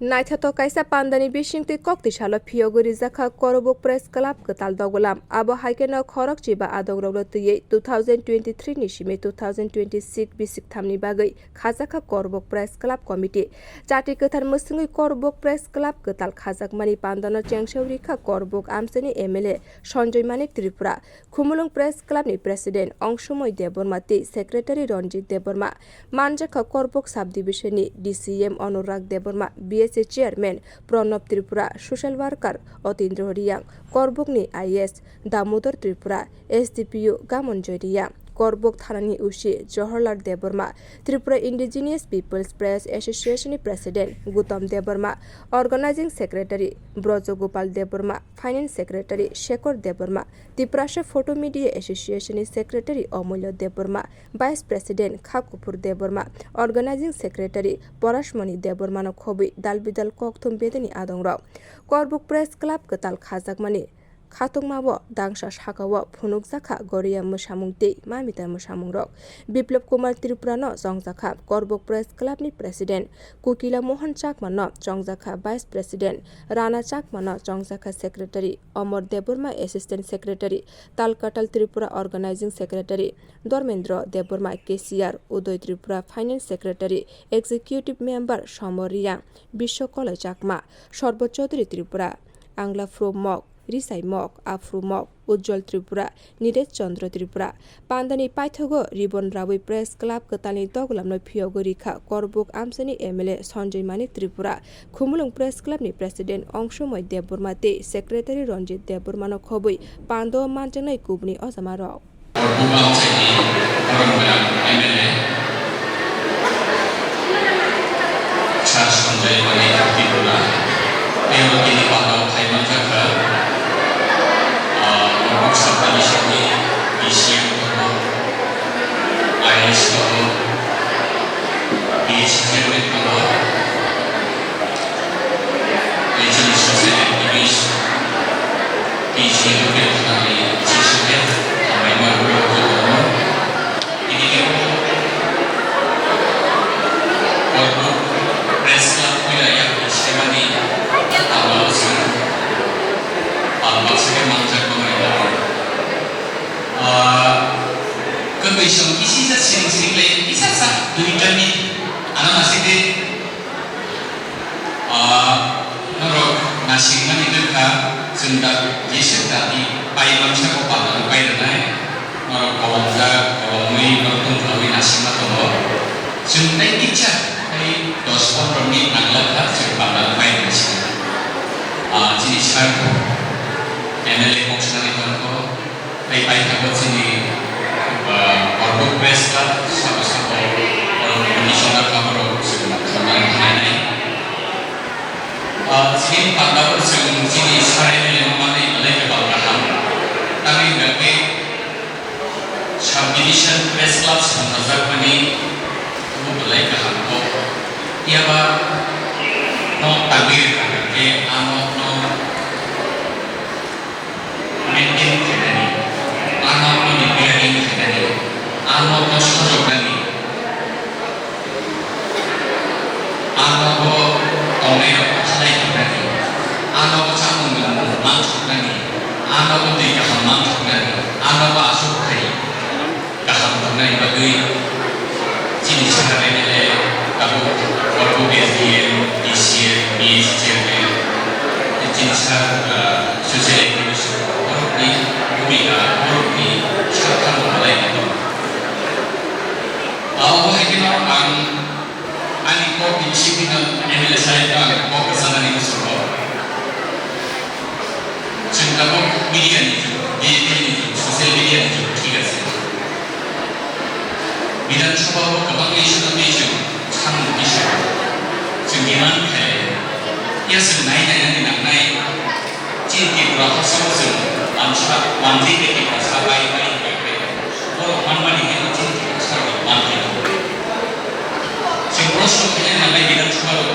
Naithato kaisa pandani bisingti kokti salo phiyogori jakha korobok press club katal dogolam abo haikeno khorok chiba adogroglo tuye 2023 ni simi 2026 bisik thamni bagai khajaka korobok press club committee chati kathar musingui korobok press club katal khajak mani pandana chengseuri kha korobok amsani MLA Sanjoy Manik Tripura Khumulung press club ni president Ongsumoy Deborma te secretary Ranjit Deborma manjaka korobok subdivision ni DCM Anurag Deborma chairman Pranab Tripura social worker Atindra Reang করবকনি IS Damodar Tripura SDPU Gamanjay Reang Kokborok থানানি উসি Jawaharlal Debbarma Tripura indigenous peoples press association president Gautam Debbarma organising secretary Brajagopal Debbarma finance secretary Shekhar Debbarma Tripura photo media association secretary Amulya Debbarma vice president Khakupur Debbarma organising secretary Parashmani দেববর্মানো খবি দালবিদাল ককথম বেদনি আদংরাও Kokborok press club কতাল খাজাকমানি খাতংমাবো দাংসা সাকাও ফুনুকজাখা গরিয়া মোসামুংতে মামিতা মোসামুংরক বিপ্লব কুমার ত্রিপুরানো জংজাখা করবক প্রেস ক্লাবনি প্রেসিডেন্ট কুকিলা মোহন চাকমানো জংজাখা ভাইস প্রেসিডেন্ট রানা চাকমানো জংজাখা secretary Amar Debbarma assistant secretary Talkatal Tripura organising secretary Dharmendra Debbarma KCR Uday Tripura finance secretary executive member Samar Reang Bishwakalay Chakma Sarba Chowdhury Tripura আংলা ফ্রো মক রিসাই মক আফ্রু মক উজ্জ্বল ত্রিপুরা নীরেজ চন্দ্র ত্রিপুরা পান্দানি পাইথগ রিবন রাবই প্রেস ক্লাব কতানি দগলামনো ফিয়গরিখা করবক আমসানি MLA সঞ্জয় মানিক ত্রিপুরা খুমুলুং প্রেস ক্লাবনি প্রেসিডেন্ট অংশুময় দেববর্মা তে secretary Ranjit দেববর্মানো খবই পান্দ মানজানাই কুবনি অজামারক Sanjay Manik Tripura ini pada Thailand jaga subdivision ni DCM ko IS ko DCM ko Regional Social Activist DCM ko tadi DCM kami mahu ko ini ko press club wilayah DCM ni Maksudnya mangsa pemerintah. Kebiasaan isi sering-sering lain, bisa sah duitan ni, anak masih di, norok nasi mana itu kah, sendak jisik tadi, pai mangsa ko padan pai danai, norok kawanza, kawamui norok kawi nasi mana tu, sendak dicat, pai 10-15 menit nanglah dah, sendak padan pai nasi. Jenis apa? MLA Koksana itu pai kabar sini korban press lah sama-sama komisioner kabar sama ini sini pada sini saya yang mana mulai kebakaran tapi bagi subdivision press club sama ini mulai kehampok tiada no tabir ke amo no maintain kena anak pun dibiarin kena anak pun sojok lagi anak pun orang yang selai kena anak pun campur mantuk lagi anak pun tidak mantuk lagi anak pun asuk kaya kaham kena bagi jenis sekarang ini kamu kalau SDM, DCM, BSCM jenis sosial aktivis Bumi siapkan mulai itu. Awal ini orang aniko disiplinan MLA saya tu aniko kesana ni semua. Cinta ko media ni, sosial media ni tiga sih. Bidan coba ko kabang isu nanti isu, sang isu. Sembilan kaya, ia sebenarnya nak naik, cinta berapa sosok. Ansha wanti ke kita sabai bai bai kalau manmani ke cinta sabai wanti singkros tu kena namai kita cuma lo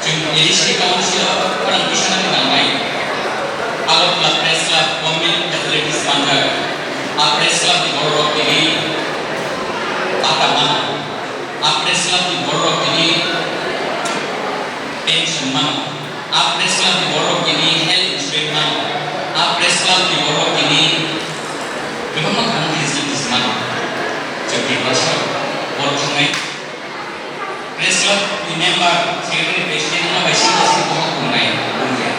jadi sekali kawan siapa orang bisa namai kalau club press club women athletics bangga press club di Borok ini apa mana press club di Borok ini pension mano, press club di borok ini health insurance mano, press club di borok ini memang makanan facilities mano. Jadi pasal borok sungai press club di member secretary president mana baik sih sih borok sungai punya.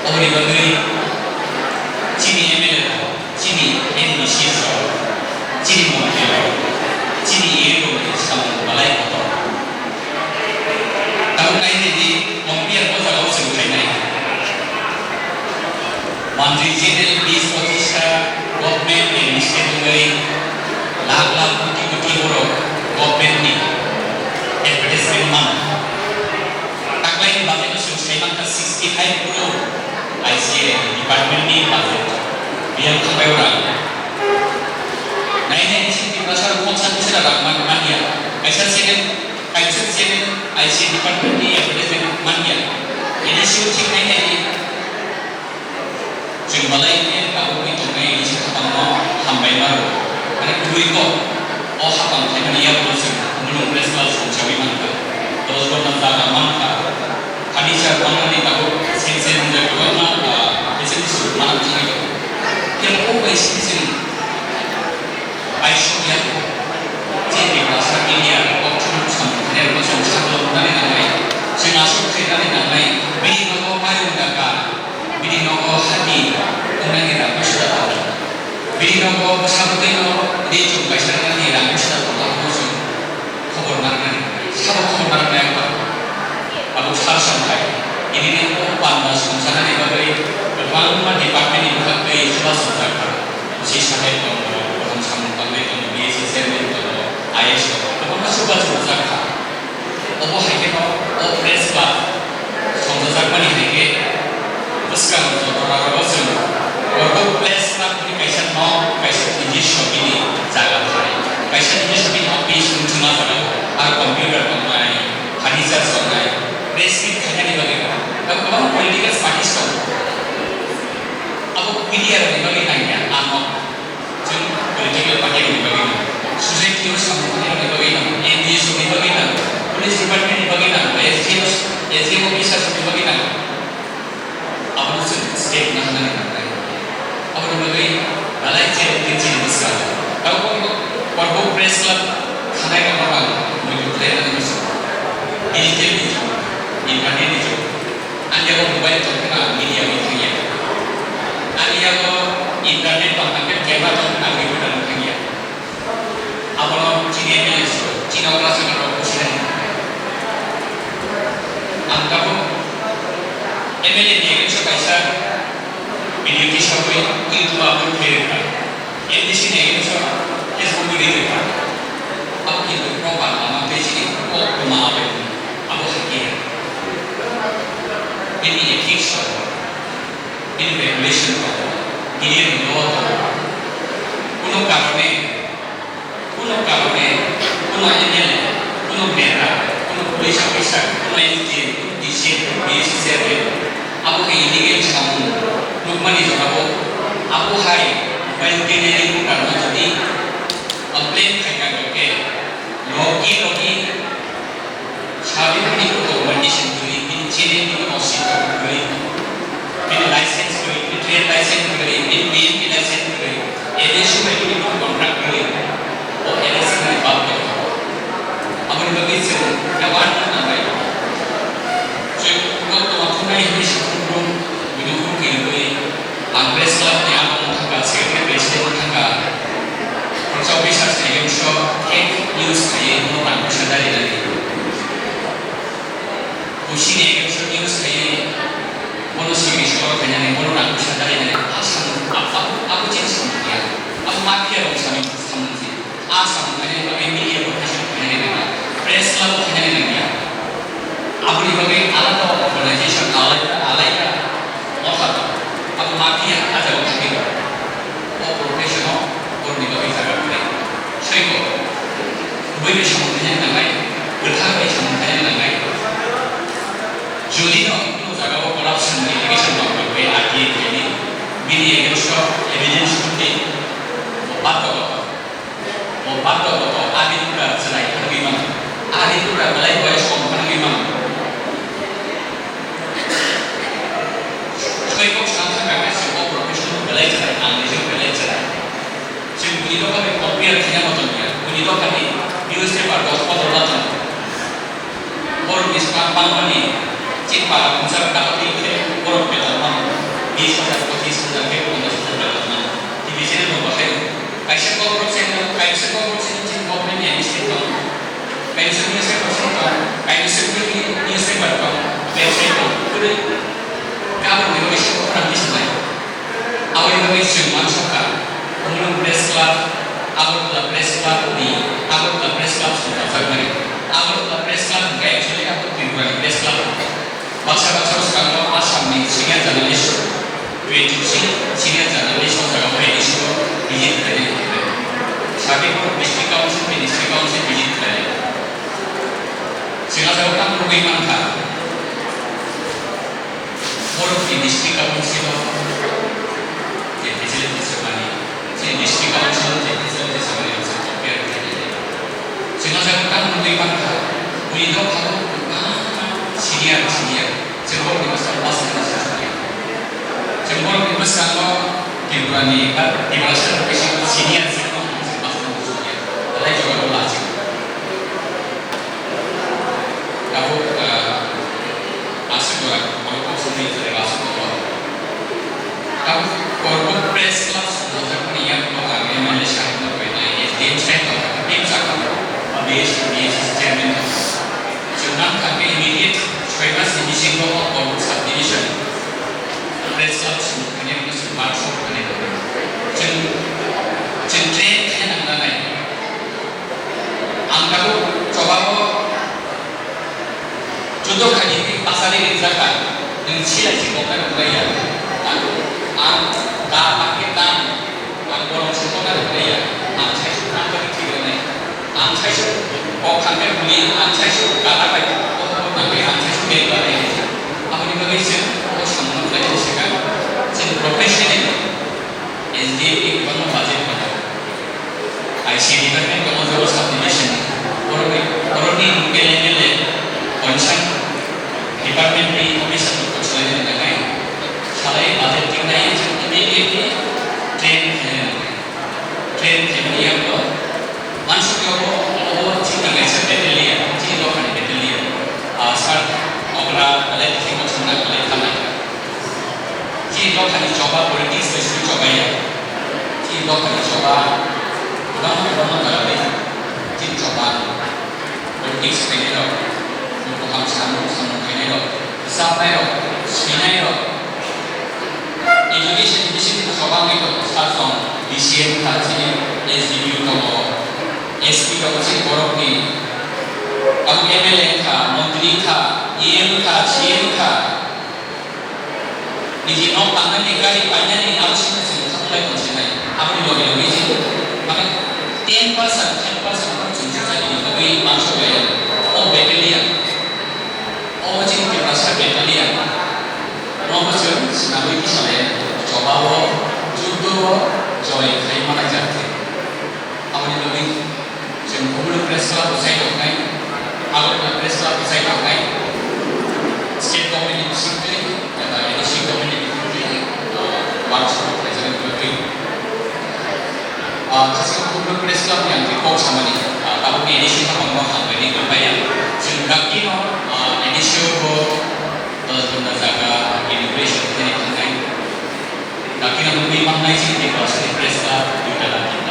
Oh di bagian sini ML, sini NBC sini Montreal, sini Edo sama balai kota. Tahun ini di Montreal kota kau sebut ini. Mantri Jenderal di Scottish Government Minister mengenai lakh koটি orang Government ni advertisement mana. Tak lain budget itu sudah memang 65 crore ICA Department ni budget. Biar sampai orang. Nah ini di pasar konsen bisa dapat mania. Kaisar sini IC Department ni advertisement mania. Ini syuting ini jumlah ini kalau itu ini sekarang sampai baru. Karena dulu itu apa yang dia belum presmal sejauh mana. Terus bertentang mana. Kali saya mana ni tahu sensen menjadi mana. Biasanya mana macam itu. Yang always sini. Aisyah yang jadi bahasa India, waktu sampai macam sebelum dari namai, senasib dari namai, bini nopo mayu daga, bini nopo hati, orang kita mesti tahu, bini nopo sampai nopo dia juga sekarang ni orang mesti tahu mesti kabar mana, kabar mana yang aku harus sampai, ini ni opan bahasa sana ni bagai berbangun department ini bagai sudah sudah, mesti sampai tu. IS apa masuk baca zakah. Apa hanya kau press club, contoh zakah ni hanya buskan untuk orang orang orang press club ni kaisa mau kaisa ini shop ini zakah hari. Kaisa ini shop ini apa isu cuma pada komputer online, furniture online, press ni hanya ni bagaimana. Kalau political parties tu, apa media ni bagaimana? Apa political party ni bagaimana? Society harus sampai bagaimana, NGO bagaimana, Police Department bagaimana, SDM bisa bagaimana, apa tu state mana mana, apa tu bagaimana, balai cerita besar. Kalau kau press club, sana kan orang, mungkin ada yang masuk, digital itu, internet itu, anda kau mobile tu kena media itu ya, anda kau internet pakai kamera tu kena video dan kaya. Apalagi Cina orang sangat berkhusus. Angka pun MLA dia itu kaisa video kisah pun YouTube upload mereka. MDC dia itu Facebook video mereka. Apa itu program nama page ini? Oh, nama apa ini? Apa sekian? Ini ethics, ini regulation, ini law. Kuno kuno ML, kuno merah, kuno police officer, kuno NGO, kuno DC, BSC, apa ini kamu, lukman itu apa hari, baik ini bukan jadi komplain kayak oke, login, sabi ini itu condition ini ciri ini masih ini license ini trade license ini BNP license ini semua ini kontrak oh ini semua bapak apa yang begitu kawan namai jadi kalau waktu ini sebelum minum kiri Anggrek club ni apa mungkin secretary president mungkin kalau bisa saya show take news saya orang bisa dari usia ni bisa news saya bonus ini show kena ni orang bisa dari asal apa jenis dia apa mafia orang sama asam kena bagi media profession kena ni press club kena ni dia apa ni bagi alat organisation alat orang apa mafia ada orang kena professional orang ni bagi saya kena saya ko boleh sama kena nangai berthai sama kena nangai jadi no jaga corruption litigation no boleh RTA ini media evidence putih bato ahli itu selain bagaimana ahli itu balai bahasa komponen bagaimana pangmani cik para kumsar kapati ke borok betalman di sajar poti sajar ke untuk sajar betalman di bisnis lo bahaya kaisa ko persen cik government yang istiqam kaisa ni saya persen to kaisa ni saya berapa kaisa itu kudu kamu di Malaysia orang di sana awal Malaysia masuk ke umum press club awal press club ni awal press club sudah Februari awal press club kayak actually aku Februari press club bahasa sekarang Assam ni senior jurnalis 23 senior jurnalis orang orang di situ visit kali sabi ko district council visit kali sinasabi ko rugi man ka borok di district council je facilities semani je district council je facilities semani sa compare kali sinasabi ko rugi man ka uni do ka senior jembor di masa pas jembor di masa lo Februari di masa senior ada juga belajar. Aku masuk juga kalau sendiri dari masuk ke aku kalau press class sudah punya orang yang Malaysia itu punya tim saya tim saya base chairman jangan kami immediate supaya di sini kalau subdivision press class punya masuk masuk punya train yang ada lain angkaku coba jodoh kali ini pasal ini zakat dengan sila cikokan budaya pakai borong cikokan budaya saya suka berkiri saya suka kanker beli saya suka apa saya suka bela apa ni Malaysia sama belajar sekarang jadi profesional SDA kalau belajar pada ICD kan kalau jauh subdivision orang ni mungkin concern department ni officer tu selain dengan lain selain budget tinggal ini train ni apa masuk ke citi guys battalion citi lokan battalion asal orang ada tengok sana kalau tanah citi lokan coba politik spesifik coba ya citi lokan coba orang kalau citi coba politik spesifik untuk kamu kaini lo sampai lo sini lo education di sini coba gitu start from DCM tadi SDU to SP to sini borok ni aku MLA ka menteri ka EM ka CM ka di sini orang panggil negara banyak ni harus sini sampai ke sini apa ni logi logi sini maka 10% orang cuci jadi tapi masuk ya battalion 지금 비라사 베탈리안 너무스 나비 기사에 저바워 주도 저희 가이마나 자트 아버님 여기 지금 고블 프레스가 도사이 없나요? 아버님 프레스가 도사이 없나요? 스케이트 커뮤니티 시크릿 에디시 커뮤니티 와르치로 프레스가 그렇게 사실 고블 프레스가 그냥 꼭 사만이 아버님 에디시가 뭔가 한 거니 그봐야 지금 각기는 edisi ko tanda jaga immigration ini kan, tapi namun memang naik sih di proses presa juga lagi.